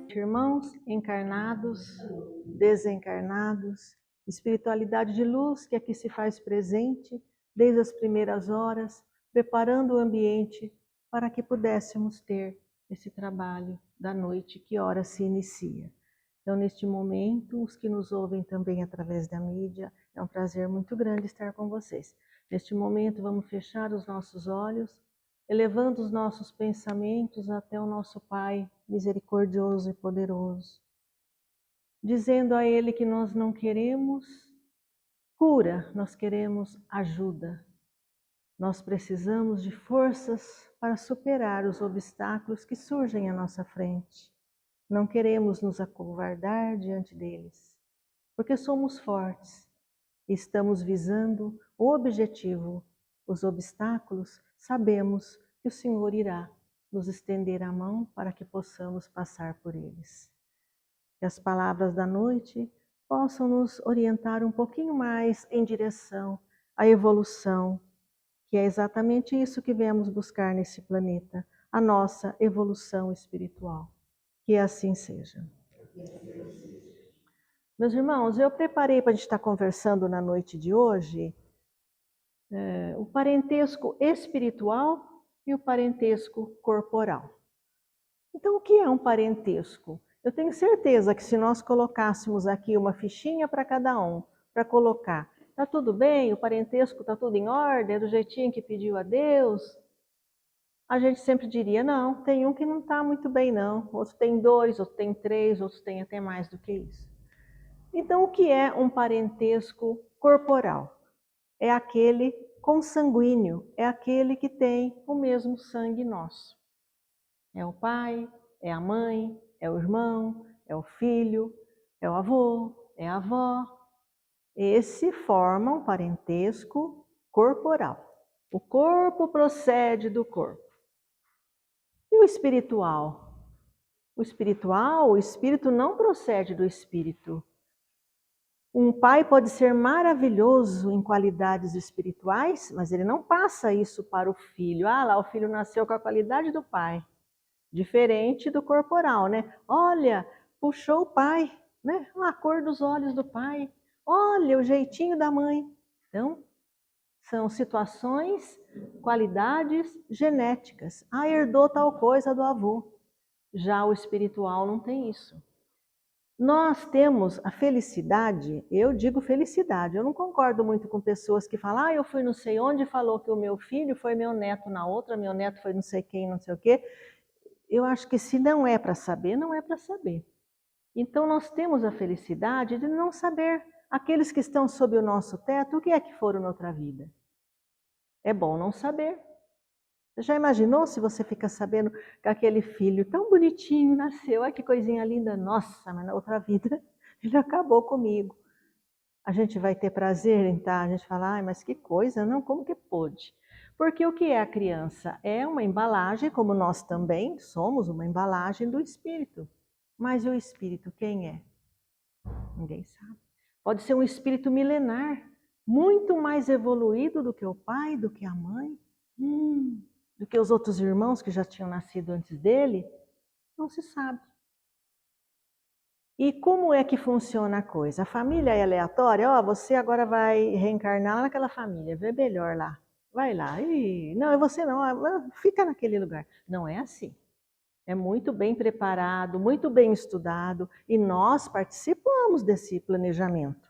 Irmãos encarnados, desencarnados, espiritualidade de luz que aqui se faz presente desde as primeiras horas, preparando o ambiente para que pudéssemos ter esse trabalho da noite que ora se inicia. Então, neste momento, os que nos ouvem também através da mídia, é um prazer muito grande estar com vocês. Neste momento, vamos fechar os nossos olhos, elevando os nossos pensamentos até o nosso Pai misericordioso e poderoso, dizendo a Ele que nós não queremos cura, nós queremos ajuda. Nós precisamos de forças para superar os obstáculos que surgem à nossa frente. Não queremos nos acovardar diante deles, porque somos fortes e estamos visando o objetivo. Os obstáculos, sabemos que o Senhor irá nos estender a mão para que possamos passar por eles. Que as palavras da noite possam nos orientar um pouquinho mais em direção à evolução, que é exatamente isso que viemos buscar nesse planeta, a nossa evolução espiritual. Que assim seja. Meus irmãos, eu preparei para a gente estar conversando na noite de hoje o parentesco espiritual e o parentesco corporal. Então, o que é um parentesco? Eu tenho certeza que se nós colocássemos aqui uma fichinha para cada um, para colocar, está tudo bem, o parentesco está tudo em ordem, é do jeitinho que pediu a Deus, a gente sempre diria, não, tem um que não está muito bem não, outros tem 2, outros tem 3, outros tem até mais do que isso. Então, o que é um parentesco corporal? É aquele consanguíneo, é aquele que tem o mesmo sangue nosso. É o pai, é a mãe, é o irmão, é o filho, é o avô, é a avó. Esse forma um parentesco corporal. O corpo procede do corpo. E o espiritual? O espírito não procede do espírito. Um pai pode ser maravilhoso em qualidades espirituais, mas ele não passa isso para o filho. Ah, lá o filho nasceu com a qualidade do pai. Diferente do corporal, né? Olha, puxou o pai, né? A cor dos olhos do pai. Olha, o jeitinho da mãe. Então, são situações, qualidades genéticas. Ah, herdou tal coisa do avô. Já o espiritual não tem isso. Nós temos a felicidade, eu digo felicidade, eu não concordo muito com pessoas que falam, eu fui não sei onde e falou que o meu filho foi meu neto na outra, meu neto foi não sei quem, não sei o quê. Eu acho que se não é para saber, não é para saber. Então nós temos a felicidade de não saber aqueles que estão sob o nosso teto, o que é que foram na outra vida. É bom não saber. Você já imaginou se você fica sabendo que aquele filho tão bonitinho nasceu, olha que coisinha linda, nossa, mas na outra vida ele acabou comigo. A gente vai ter prazer em estar, a gente fala, mas que coisa, não, como que pôde? Porque o que é a criança? É uma embalagem, como nós também somos uma embalagem do espírito. Mas e o espírito quem é? Ninguém sabe. Pode ser um espírito milenar, muito mais evoluído do que o pai, do que a mãe, do que os outros irmãos que já tinham nascido antes dele. Não se sabe. E como é que funciona a coisa? A família é aleatória? Você agora vai reencarnar naquela família, vê melhor lá. Vai lá. Não, você não, fica naquele lugar. Não é assim. É muito bem preparado, muito bem estudado e nós participamos desse planejamento.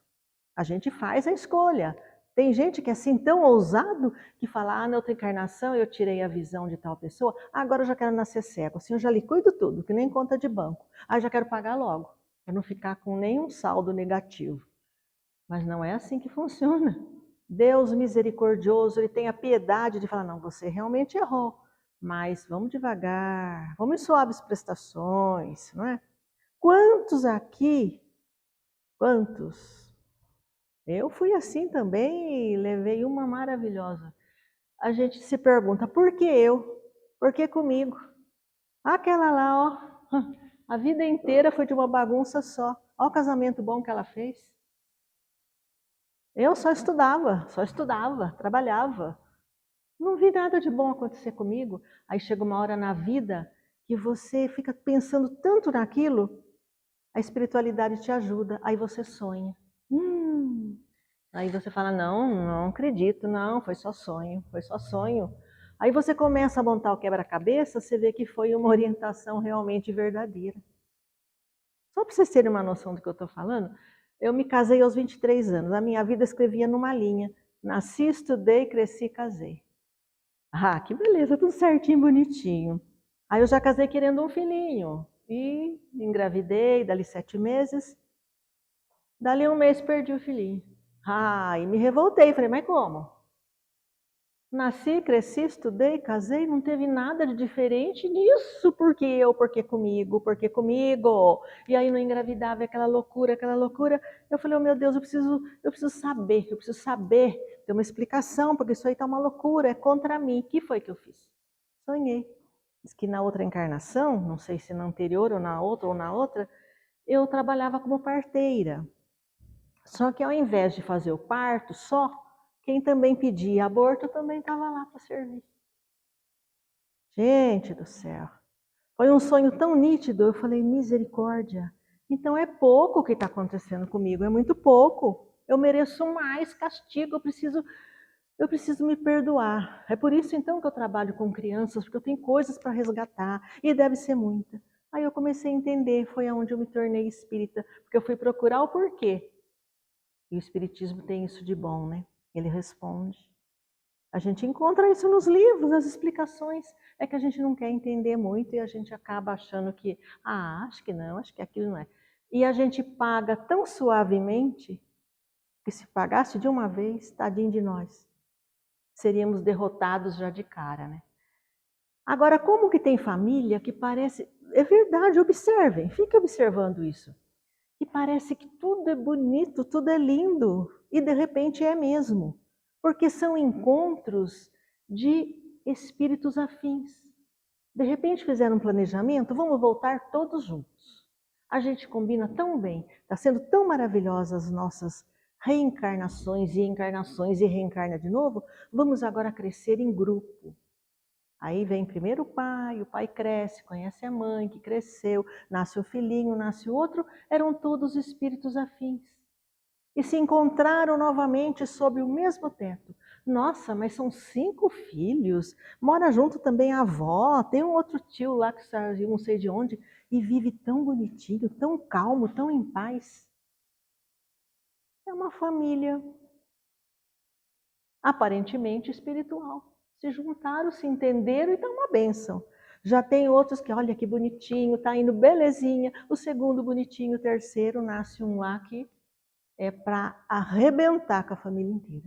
A gente faz a escolha. Tem gente que é assim tão ousado que fala, na outra encarnação eu tirei a visão de tal pessoa, agora eu já quero nascer cego, assim eu já lhe cuido tudo, que nem conta de banco. Já quero pagar logo, para não ficar com nenhum saldo negativo. Mas não é assim que funciona. Deus misericordioso, Ele tem a piedade de falar, não, você realmente errou. Mas vamos devagar, vamos em suaves prestações, não é? Quantos aqui, quantos? Eu fui assim também e levei uma maravilhosa. A gente se pergunta, por que eu? Por que comigo? Aquela lá, ó, a vida inteira foi de uma bagunça só. Olha o casamento bom que ela fez. Eu só estudava, trabalhava. Não vi nada de bom acontecer comigo. Aí chega uma hora na vida que você fica pensando tanto naquilo, a espiritualidade te ajuda, aí você sonha. Aí você fala, não acredito, não, foi só sonho, foi só sonho. Aí você começa a montar o quebra-cabeça, você vê que foi uma orientação realmente verdadeira. Só para vocês terem uma noção do que eu estou falando, eu me casei aos 23 anos, a minha vida escrevia numa linha. Nasci, estudei, cresci, casei. Ah, que beleza, tudo certinho, bonitinho. Aí eu já casei querendo um filhinho. E engravidei, dali 7 meses. Dali 1 mês perdi o filhinho. Ah, e me revoltei, falei, mas como? Nasci, cresci, estudei, casei, não teve nada de diferente nisso. Por que eu? Por que comigo? Por que comigo? E aí não engravidava, aquela loucura, aquela loucura. Eu falei, oh meu Deus, eu preciso saber, ter uma explicação, porque isso aí tá uma loucura, é contra mim. O que foi que eu fiz? Sonhei. Diz que na outra encarnação, não sei se na anterior ou na outra, eu trabalhava como parteira. Só que ao invés de fazer o parto só, quem também pedia aborto também estava lá para servir. Gente do céu. Foi um sonho tão nítido, eu falei, misericórdia. Então é pouco o que está acontecendo comigo, é muito pouco. Eu mereço mais castigo, eu preciso me perdoar. É por isso então que eu trabalho com crianças, porque eu tenho coisas para resgatar, e deve ser muita. Aí eu comecei a entender, foi aonde eu me tornei espírita, porque eu fui procurar o porquê. E o espiritismo tem isso de bom, né? Ele responde. A gente encontra isso nos livros, nas explicações. É que a gente não quer entender muito e a gente acaba achando que, acho que não, acho que aquilo não é. E a gente paga tão suavemente que se pagasse de uma vez, tadinho de nós, seríamos derrotados já de cara, né? Agora, como que tem família que parece... É verdade, observem, fiquem observando isso. Que parece que tudo é bonito, tudo é lindo, e de repente é mesmo. Porque são encontros de espíritos afins. De repente fizeram um planejamento, vamos voltar todos juntos. A gente combina tão bem, está sendo tão maravilhosas as nossas reencarnações e encarnações e reencarna de novo, vamos agora crescer em grupo. Aí vem primeiro o pai cresce, conhece a mãe que cresceu, nasce o filhinho, nasce o outro, eram todos espíritos afins. E se encontraram novamente sob o mesmo teto. Nossa, mas são 5 filhos, mora junto também a avó, tem um outro tio lá que saiu não sei de onde, e vive tão bonitinho, tão calmo, tão em paz. É uma família aparentemente espiritual. Se juntaram, se entenderam e está uma bênção. Já tem outros que, olha que bonitinho, está indo belezinha. O segundo bonitinho, o terceiro, nasce um lá que é para arrebentar com a família inteira.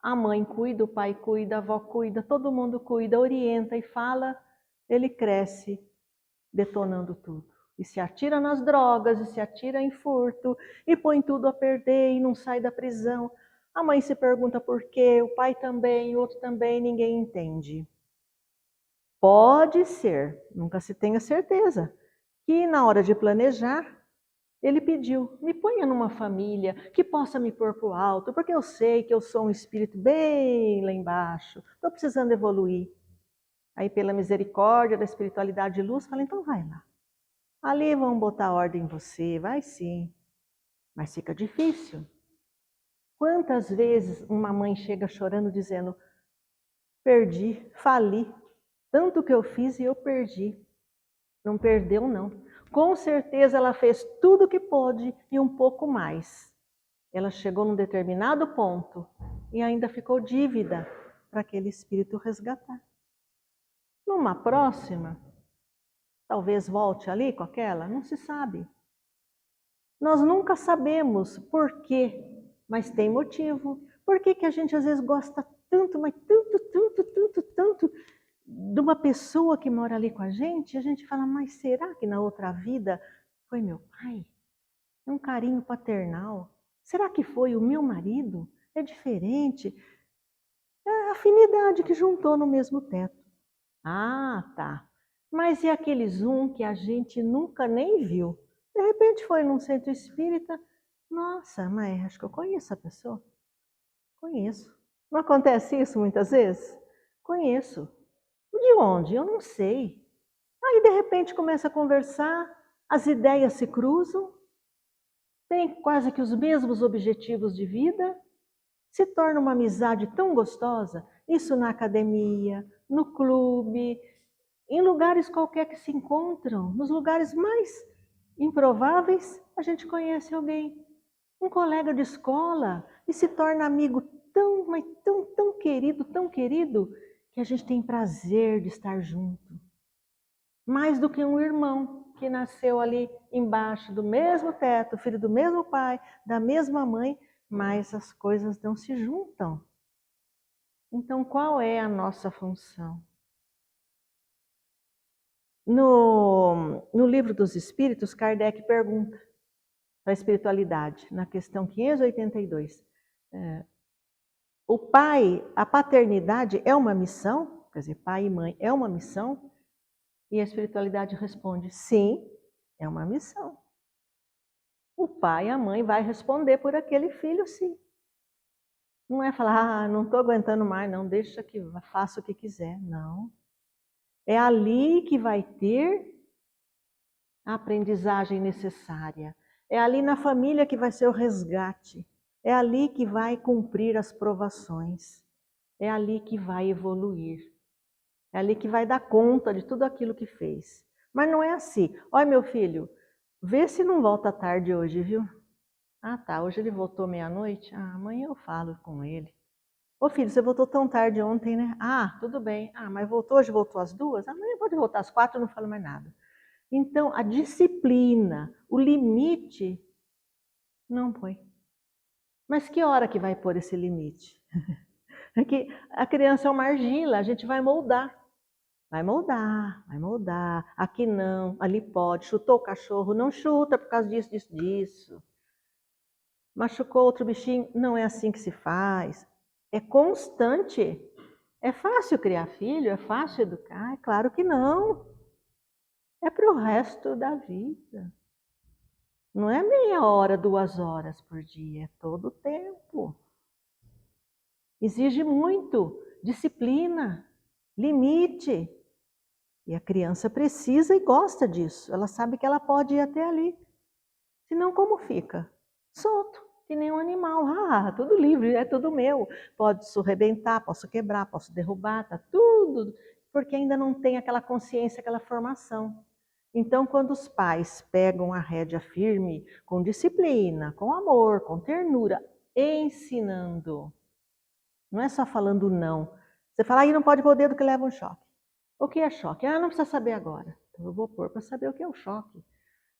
A mãe cuida, o pai cuida, a avó cuida, todo mundo cuida, orienta e fala, ele cresce detonando tudo. E se atira nas drogas, e se atira em furto, e põe tudo a perder, e não sai da prisão. A mãe se pergunta por quê, o pai também, o outro também, ninguém entende. Pode ser, nunca se tenha certeza, que na hora de planejar, ele pediu, me ponha numa família que possa me pôr para o alto, porque eu sei que eu sou um espírito bem lá embaixo, estou precisando evoluir. Aí pela misericórdia da espiritualidade de luz, fala, então vai lá. Ali vão botar ordem em você, vai sim, mas fica difícil. Quantas vezes uma mãe chega chorando dizendo, perdi, fali, tanto que eu fiz e eu perdi. Não perdeu não. Com certeza ela fez tudo o que pôde e um pouco mais. Ela chegou num determinado ponto e ainda ficou dívida para aquele espírito resgatar. Numa próxima, talvez volte ali com aquela, não se sabe. Nós nunca sabemos por quê, mas tem motivo. Por que a gente às vezes gosta tanto, mas tanto de uma pessoa que mora ali com a gente fala, mas será que na outra vida foi meu pai? É um carinho paternal. Será que foi o meu marido? É diferente. É a afinidade que juntou no mesmo teto. Ah, tá. Mas e aqueles que a gente nunca nem viu? De repente foi num centro espírita Nossa, mas acho que eu conheço a pessoa. Conheço. Não acontece isso muitas vezes? Conheço. De onde? Eu não sei. Aí, de repente, começa a conversar, as ideias se cruzam, tem quase que os mesmos objetivos de vida, se torna uma amizade tão gostosa. Isso na academia, no clube, em lugares qualquer que se encontram, nos lugares mais improváveis, a gente conhece alguém. Um colega de escola e se torna amigo tão, mas tão querido, que a gente tem prazer de estar junto. Mais do que um irmão que nasceu ali embaixo do mesmo teto, filho do mesmo pai, da mesma mãe, mas as coisas não se juntam. Então, qual é a nossa função? No Livro dos Espíritos, Kardec pergunta para a espiritualidade, na questão 582, o pai, a paternidade é uma missão? Quer dizer, pai e mãe é uma missão? E a espiritualidade responde, sim, é uma missão. O pai e a mãe vai responder por aquele filho, sim. Não é falar, não estou aguentando mais, não, deixa que faça o que quiser. Não. É ali que vai ter a aprendizagem necessária. É ali na família que vai ser o resgate. É ali que vai cumprir as provações. É ali que vai evoluir. É ali que vai dar conta de tudo aquilo que fez. Mas não é assim. Olha, meu filho, vê se não volta tarde hoje, viu? Ah, tá, hoje ele voltou meia-noite? Ah, amanhã eu falo com ele. Ô filho, você voltou tão tarde ontem, né? Ah, tudo bem. Ah, mas voltou hoje, voltou às 2? Amanhã pode voltar às 4, eu não falo mais nada. Então, a disciplina, o limite, não põe. Mas que hora que vai pôr esse limite? É que a criança é uma argila, a gente vai moldar. Vai moldar, vai moldar. Aqui não, ali pode. Chutou o cachorro, não chuta por causa disso, disso, disso. Machucou outro bichinho, não é assim que se faz. É constante. É fácil criar filho? É fácil educar? É claro que não. É para o resto da vida. Não é meia hora, 2 horas por dia, é todo o tempo. Exige muito disciplina, limite. E a criança precisa e gosta disso. Ela sabe que ela pode ir até ali. Senão, como fica? Solto, que nem um animal. Ah, tudo livre, é tudo meu. Posso arrebentar, posso quebrar, posso derrubar, tá tudo. Porque ainda não tem aquela consciência, aquela formação. Então, quando os pais pegam a rédea firme, com disciplina, com amor, com ternura, ensinando, não é só falando não. Você fala, aí não pode pôr o dedo que leva um choque. O que é choque? Ah, não precisa saber agora. Então, eu vou pôr para saber o que é o choque.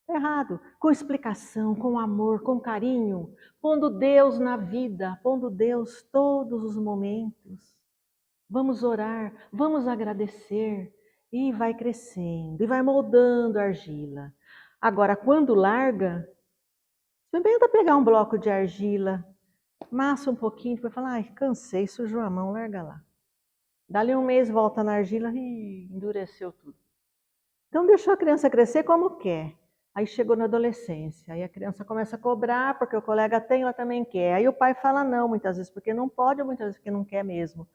Está errado. Com explicação, com amor, com carinho, pondo Deus na vida, pondo Deus todos os momentos. Vamos orar, vamos agradecer. E vai crescendo, e vai moldando a argila. Agora, quando larga, experimenta pegar um bloco de argila, massa um pouquinho, depois fala, ai, cansei, sujou a mão, larga lá. Dali um mês, volta na argila e endureceu tudo. Então, deixou a criança crescer como quer. Aí chegou na adolescência, aí a criança começa a cobrar, porque o colega tem, ela também quer. Aí o pai fala não, muitas vezes porque não pode, ou muitas vezes porque não quer mesmo.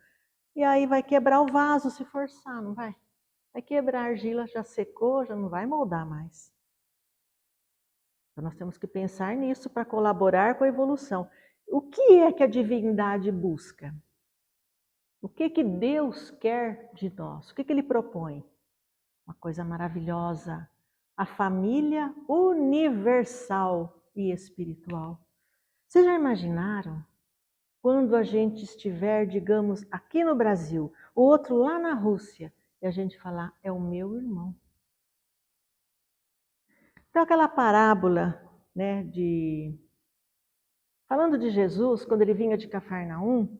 E aí vai quebrar o vaso se forçar, não vai? Vai quebrar a argila, já secou, já não vai moldar mais. Então nós temos que pensar nisso para colaborar com a evolução. O que é que a divindade busca? O que que Deus quer de nós? O que que Ele propõe? Uma coisa maravilhosa. A família universal e espiritual. Vocês já imaginaram? Quando a gente estiver, digamos, aqui no Brasil, o outro lá na Rússia, e a gente falar, é o meu irmão. Então aquela parábola, né, falando de Jesus, quando ele vinha de Cafarnaum,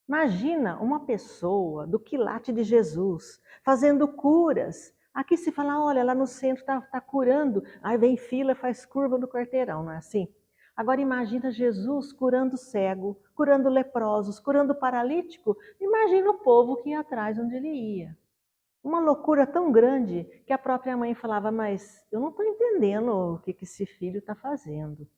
imagina uma pessoa do quilate de Jesus, fazendo curas. Aqui se fala, olha, lá no centro está curando, aí vem fila, faz curva no quarteirão, não é assim? Agora imagina Jesus curando cego, curando leprosos, curando paralítico. Imagina o povo que ia atrás onde ele ia. Uma loucura tão grande que a própria mãe falava, mas eu não estou entendendo o que esse filho está fazendo.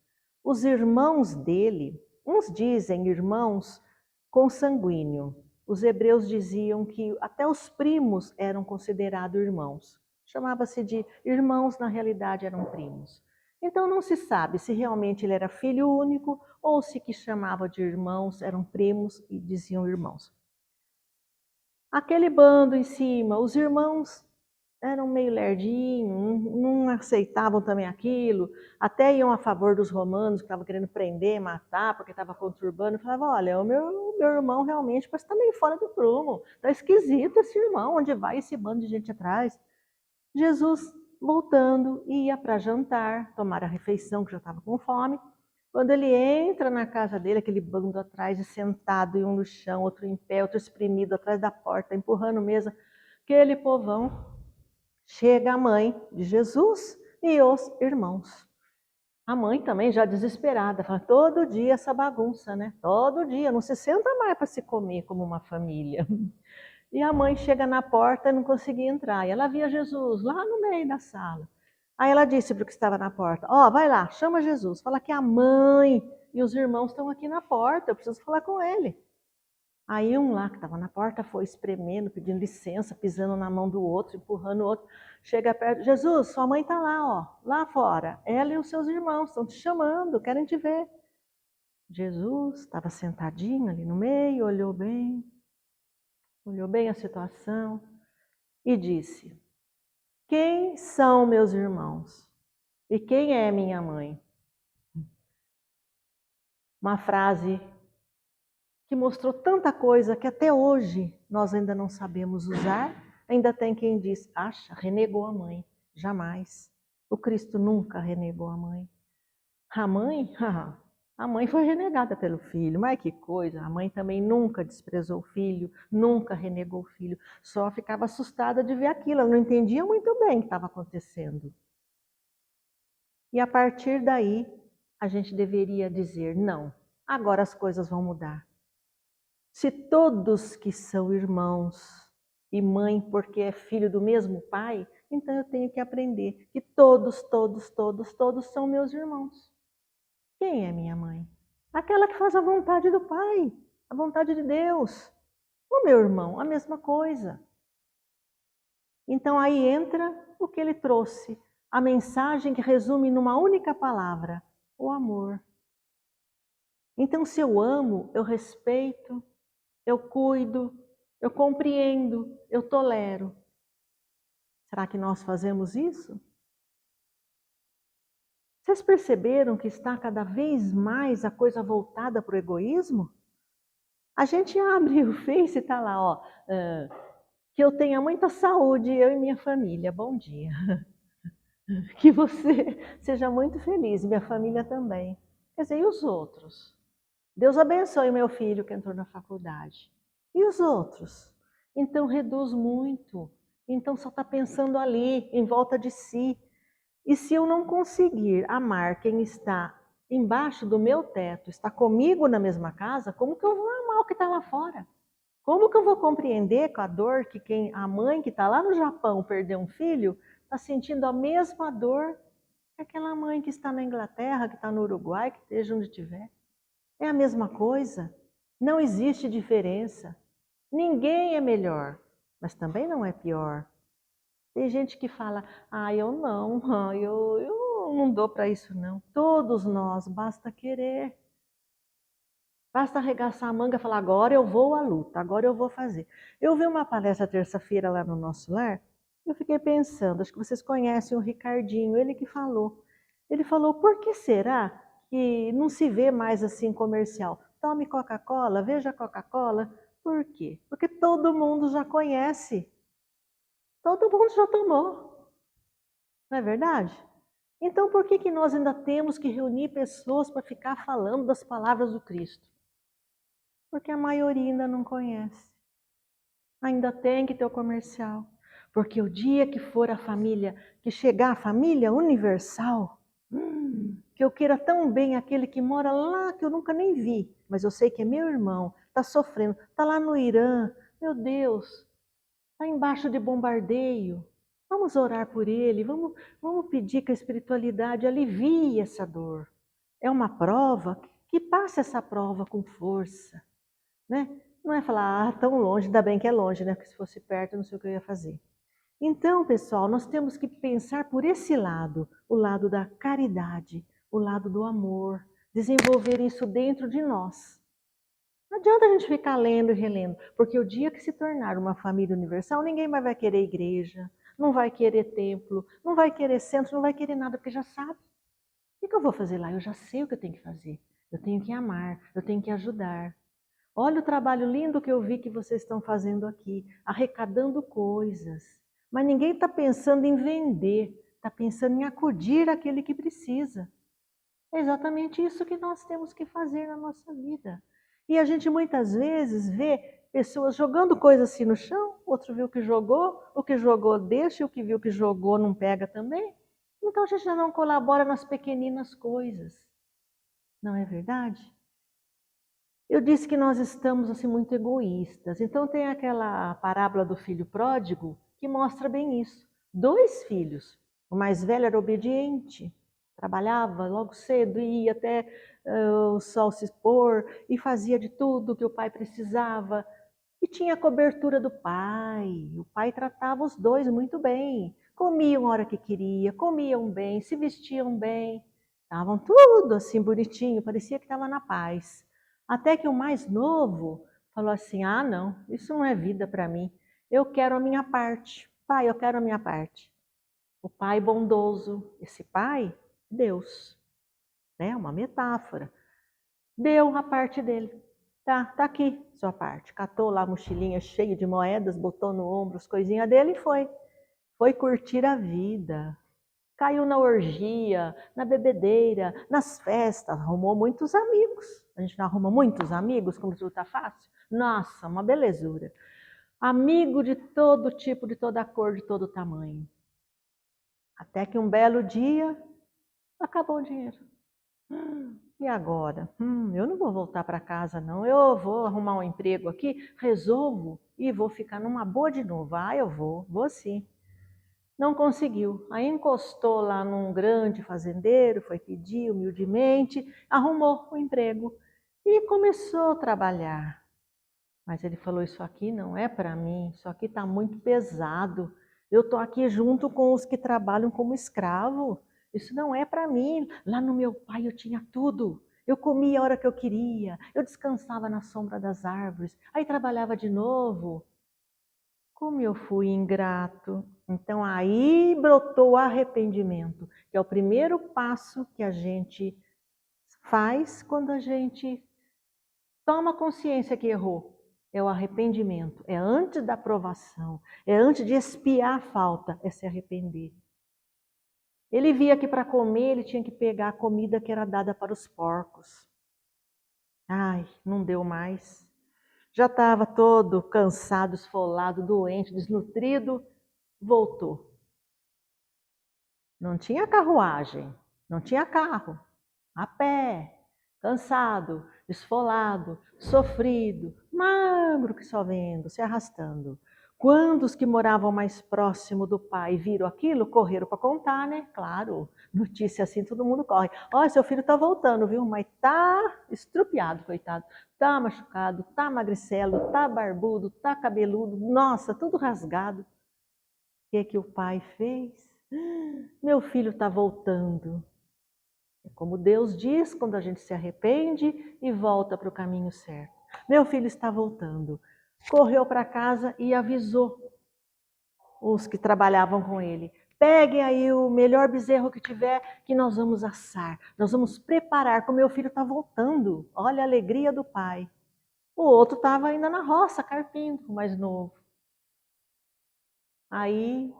os irmãos dele, uns dizem irmãos consanguíneo. Os hebreus diziam que até os primos eram considerados irmãos. Chamava-se de irmãos, na realidade eram primos. Então não se sabe se realmente ele era filho único ou se que chamava de irmãos eram primos e diziam irmãos. Aquele bando em cima, os irmãos eram meio lerdinhos, não aceitavam também aquilo, até iam a favor dos romanos, que estavam querendo prender, matar, porque estava conturbando. Falavam, olha, o meu irmão realmente parece que está meio fora do prumo, está esquisito esse irmão, onde vai esse bando de gente atrás? Jesus, voltando, ia para jantar, tomar a refeição, que já estava com fome. Quando ele entra na casa dele, aquele bando atrás, sentado, e um no chão, outro em pé, outro espremido atrás da porta, empurrando mesa, aquele povão, chega a mãe de Jesus e os irmãos. A mãe também já desesperada, fala, todo dia essa bagunça, né? Todo dia, não se senta mais para se comer como uma família. E a mãe chega na porta e não conseguia entrar. E ela via Jesus lá no meio da sala. Aí ela disse para o que estava na porta, vai lá, chama Jesus, fala que a mãe e os irmãos estão aqui na porta, eu preciso falar com ele. Aí um lá que estava na porta foi espremendo, pedindo licença, pisando na mão do outro, empurrando o outro. Chega perto, Jesus, sua mãe está lá, lá fora. Ela e os seus irmãos estão te chamando, querem te ver. Jesus estava sentadinho ali no meio, olhou bem a situação e disse, quem são meus irmãos? E quem é minha mãe? Uma frase que mostrou tanta coisa que até hoje nós ainda não sabemos usar. Ainda tem quem diz, renegou a mãe. Jamais. O Cristo nunca renegou a mãe. A mãe? A mãe foi renegada pelo filho. Mas que coisa, a mãe também nunca desprezou o filho, nunca renegou o filho. Só ficava assustada de ver aquilo, ela não entendia muito bem o que estava acontecendo. E a partir daí, a gente deveria dizer, não, agora as coisas vão mudar. Se todos que são irmãos e mãe, porque é filho do mesmo pai, então eu tenho que aprender que todos são meus irmãos. Quem é minha mãe? Aquela que faz a vontade do Pai, a vontade de Deus. O meu irmão, a mesma coisa. Então aí entra o que ele trouxe, a mensagem que resume numa única palavra, o amor. Então se eu amo, eu respeito, eu cuido, eu compreendo, eu tolero. Será que nós fazemos isso? Vocês perceberam que está cada vez mais a coisa voltada para o egoísmo? A gente abre o Face e está lá, que eu tenha muita saúde, eu e minha família, bom dia. Que você seja muito feliz, minha família também. Quer dizer, e os outros? Deus abençoe o meu filho que entrou na faculdade. E os outros? Então reduz muito. Então só está pensando ali, em volta de si. E se eu não conseguir amar quem está embaixo do meu teto, está comigo na mesma casa, como que eu vou amar o que está lá fora? Como que eu vou compreender com a dor que a mãe que está lá no Japão perdeu um filho, está sentindo a mesma dor que aquela mãe que está na Inglaterra, que está no Uruguai, que esteja onde estiver? É a mesma coisa. Não existe diferença. Ninguém é melhor, mas também não é pior. Tem gente que fala, eu não, eu não dou para isso não. Todos nós, basta querer. Basta arregaçar a manga e falar, agora eu vou à luta, agora eu vou fazer. Eu vi uma palestra terça-feira lá no nosso lar, eu fiquei pensando, acho que vocês conhecem o Ricardinho, ele que falou. Ele falou, por que será que não se vê mais assim comercial? Tome Coca-Cola, veja Coca-Cola. Por quê? Porque todo mundo já conhece. Todo mundo já tomou. Não é verdade? Então por que nós ainda temos que reunir pessoas para ficar falando das palavras do Cristo? Porque a maioria ainda não conhece. Ainda tem que ter o comercial. Porque o dia que for a família, que chegar a família universal, que eu queira tão bem aquele que mora lá, que eu nunca nem vi, mas eu sei que é meu irmão, está sofrendo, está lá no Irã, meu Deus, está embaixo de bombardeio. Vamos orar por ele, vamos pedir que a espiritualidade alivie essa dor. é uma prova, que passe essa prova com força, né? Não é falar, tão longe, ainda bem que é longe, né? Porque se fosse perto, eu não sei o que eu ia fazer. Então, pessoal, nós temos que pensar por esse lado, o lado da caridade, o lado do amor, desenvolver isso dentro de nós. Não adianta a gente ficar lendo e relendo, porque o dia que se tornar uma família universal, ninguém mais vai querer igreja, não vai querer templo, não vai querer centro, não vai querer nada, porque já sabe. O que eu vou fazer lá? Eu já sei o que eu tenho que fazer. Eu tenho que amar, eu tenho que ajudar. Olha o trabalho lindo que eu vi que vocês estão fazendo aqui, arrecadando coisas. Mas ninguém está pensando em vender, está pensando em acudir aquele que precisa. É exatamente isso que nós temos que fazer na nossa vida. E a gente muitas vezes vê pessoas jogando coisas assim no chão, outro viu que jogou, o que jogou deixa, o que viu que jogou não pega também. Então a gente já não colabora nas pequeninas coisas. Não é verdade? Eu disse que nós estamos assim muito egoístas. Então tem aquela parábola do filho pródigo que mostra bem isso. 2 filhos. O mais velho era obediente, trabalhava logo cedo, ia até o sol se expor e fazia de tudo que o pai precisava. E tinha a cobertura do pai. O pai tratava os 2 muito bem. Comiam a hora que queria, comiam bem, se vestiam bem. Estavam tudo assim bonitinho, parecia que estava na paz. Até que o mais novo falou assim: ah, não, isso não é vida para mim. Eu quero a minha parte. Pai, eu quero a minha parte. O pai bondoso, esse pai, Deus, né? Uma metáfora. Deu a parte dele. Tá aqui sua parte. Catou lá a mochilinha cheia de moedas, botou no ombro as coisinhas dele e foi. Foi curtir a vida. Caiu na orgia, na bebedeira, nas festas, arrumou muitos amigos. A gente não arruma muitos amigos quando tudo está fácil? Nossa, uma belezura. Amigo de todo tipo, de toda cor, de todo tamanho. Até que um belo dia, acabou o dinheiro. E agora? Eu não vou voltar para casa não, eu vou arrumar um emprego aqui, resolvo e vou ficar numa boa de novo. Ah, eu vou sim. Não conseguiu. Aí encostou lá num grande fazendeiro, foi pedir humildemente, arrumou um emprego e começou a trabalhar. Mas ele falou, isso aqui não é para mim, isso aqui está muito pesado. Eu estou aqui junto com os que trabalham como escravo. Isso não é para mim. Lá no meu pai eu tinha tudo. Eu comia a hora que eu queria, eu descansava na sombra das árvores, aí trabalhava de novo. Como eu fui ingrato. Então aí brotou o arrependimento, que é o primeiro passo que a gente faz quando a gente toma consciência que errou. É o arrependimento, é antes da aprovação, é antes de expiar a falta, é se arrepender. Ele via que para comer ele tinha que pegar a comida que era dada para os porcos. Ai, não deu mais. Já estava todo cansado, esfolado, doente, desnutrido, voltou. Não tinha carruagem, não tinha carro, a pé, cansado, esfolado, sofrido, magro que só vendo, se arrastando. Quando os que moravam mais próximo do pai viram aquilo, correram para contar, né? Claro, notícia assim, todo mundo corre. Olha, seu filho está voltando, viu? Mas tá estrupiado, coitado. Tá machucado, tá magricelo, tá barbudo, tá cabeludo. Nossa, tudo rasgado. O que o pai fez? Meu filho está voltando. É como Deus diz quando a gente se arrepende e volta para o caminho certo. Meu filho está voltando. Correu para casa e avisou os que trabalhavam com ele. Peguem aí o melhor bezerro que tiver, que nós vamos assar. Nós vamos preparar, porque o meu filho está voltando. Olha a alegria do pai. O outro estava ainda na roça, carpindo, o mais novo. Aí,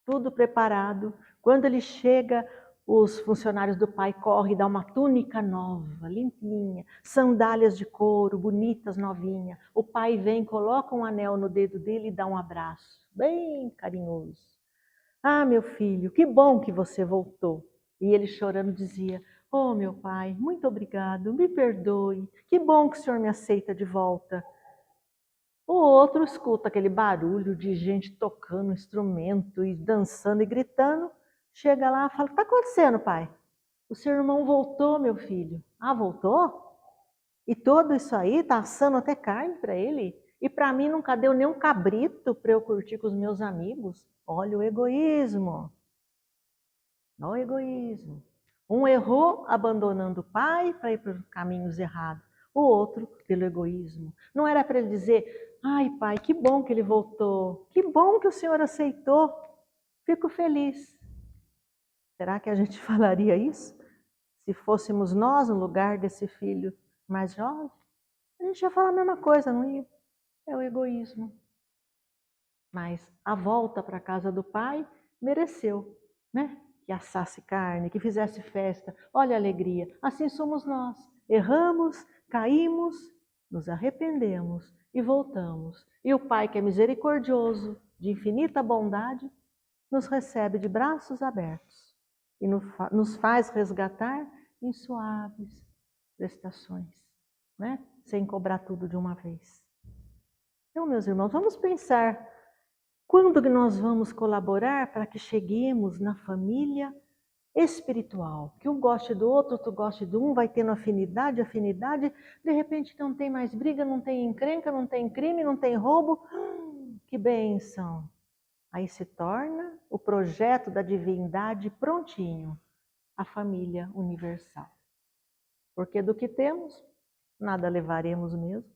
tudo preparado. Quando ele chega, os funcionários do pai correm e dão uma túnica nova, limpinha, sandálias de couro, bonitas, novinha. O pai vem, coloca um anel no dedo dele e dá um abraço, bem carinhoso. Ah, meu filho, que bom que você voltou. E ele chorando dizia, oh, meu pai, muito obrigado, me perdoe. Que bom que o senhor me aceita de volta. O outro escuta aquele barulho de gente tocando instrumento e dançando e gritando. Chega lá e fala, o que está acontecendo, pai? O seu irmão voltou, meu filho. Ah, voltou? E tudo isso aí está assando até carne para ele? E para mim nunca deu nem um cabrito para eu curtir com os meus amigos? Olha o egoísmo. Olha o egoísmo. Um errou abandonando o pai para ir para os caminhos errados. O outro pelo egoísmo. Não era para ele dizer, ai pai, que bom que ele voltou. Que bom que o Senhor aceitou. Fico feliz. Será que a gente falaria isso? Se fôssemos nós no lugar desse filho mais jovem? A gente ia falar a mesma coisa, não ia? É o egoísmo. Mas a volta para a casa do pai mereceu, né? Que assasse carne, que fizesse festa. Olha a alegria. Assim somos nós. Erramos, caímos, nos arrependemos e voltamos. E o Pai, que é misericordioso, de infinita bondade, nos recebe de braços abertos e nos faz resgatar em suaves prestações, né? Sem cobrar tudo de uma vez. Então, meus irmãos, vamos pensar quando que nós vamos colaborar para que cheguemos na família espiritual, que um goste do outro, outro goste de um, vai tendo afinidade, de repente não tem mais briga, não tem encrenca, não tem crime, não tem roubo. Que bênção! Aí se torna o projeto da divindade prontinho, a família universal. Porque do que temos, nada levaremos mesmo.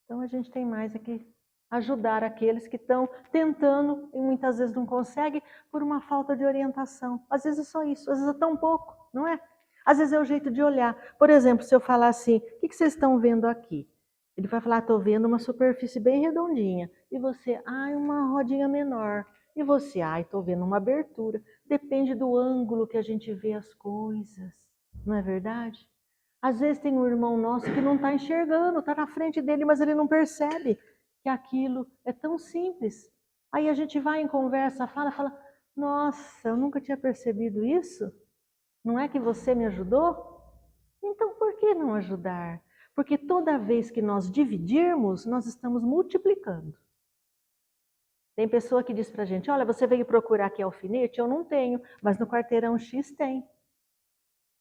Então a gente tem mais aqui ajudar aqueles que estão tentando e muitas vezes não conseguem por uma falta de orientação. Às vezes é só isso, às vezes é tão pouco, não é? Às vezes é o jeito de olhar. Por exemplo, se eu falar assim, o que vocês estão vendo aqui? Ele vai falar, estou vendo uma superfície bem redondinha. E você, uma rodinha menor. E você, estou vendo uma abertura. Depende do ângulo que a gente vê as coisas, não é verdade? Às vezes tem um irmão nosso que não está enxergando, está na frente dele, mas ele não percebe que aquilo é tão simples. Aí a gente vai em conversa, fala, nossa, eu nunca tinha percebido isso. Não é que você me ajudou? Então por que não ajudar? Porque toda vez que nós dividirmos, nós estamos multiplicando. Tem pessoa que diz pra gente, olha, você veio procurar aqui alfinete? Eu não tenho, mas no quarteirão X tem.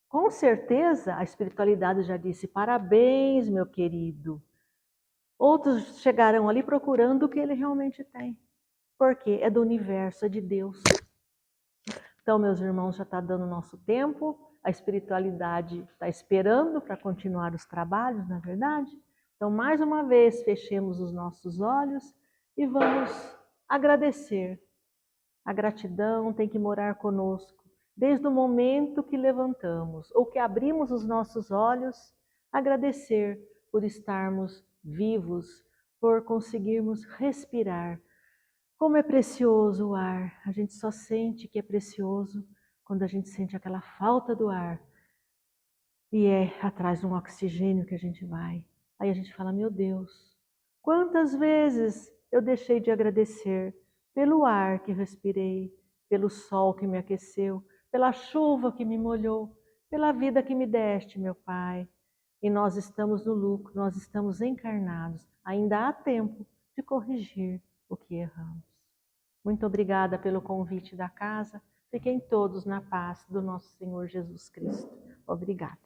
Com certeza a espiritualidade já disse, parabéns, meu querido. Outros chegarão ali procurando o que ele realmente tem. Porque é do universo, é de Deus. Então, meus irmãos, já está dando nosso tempo. A espiritualidade está esperando para continuar os trabalhos, não é verdade? Então, mais uma vez, fechemos os nossos olhos e vamos agradecer. A gratidão tem que morar conosco. Desde o momento que levantamos ou que abrimos os nossos olhos, agradecer por estarmos vivos, por conseguirmos respirar. Como é precioso o ar, a gente só sente que é precioso quando a gente sente aquela falta do ar. E é atrás de um oxigênio que a gente vai. Aí a gente fala, meu Deus, quantas vezes eu deixei de agradecer pelo ar que respirei, pelo sol que me aqueceu, pela chuva que me molhou, pela vida que me deste, meu Pai. E nós estamos no lucro, nós estamos encarnados. Ainda há tempo de corrigir o que erramos. Muito obrigada pelo convite da casa. Fiquem todos na paz do nosso Senhor Jesus Cristo. Obrigada.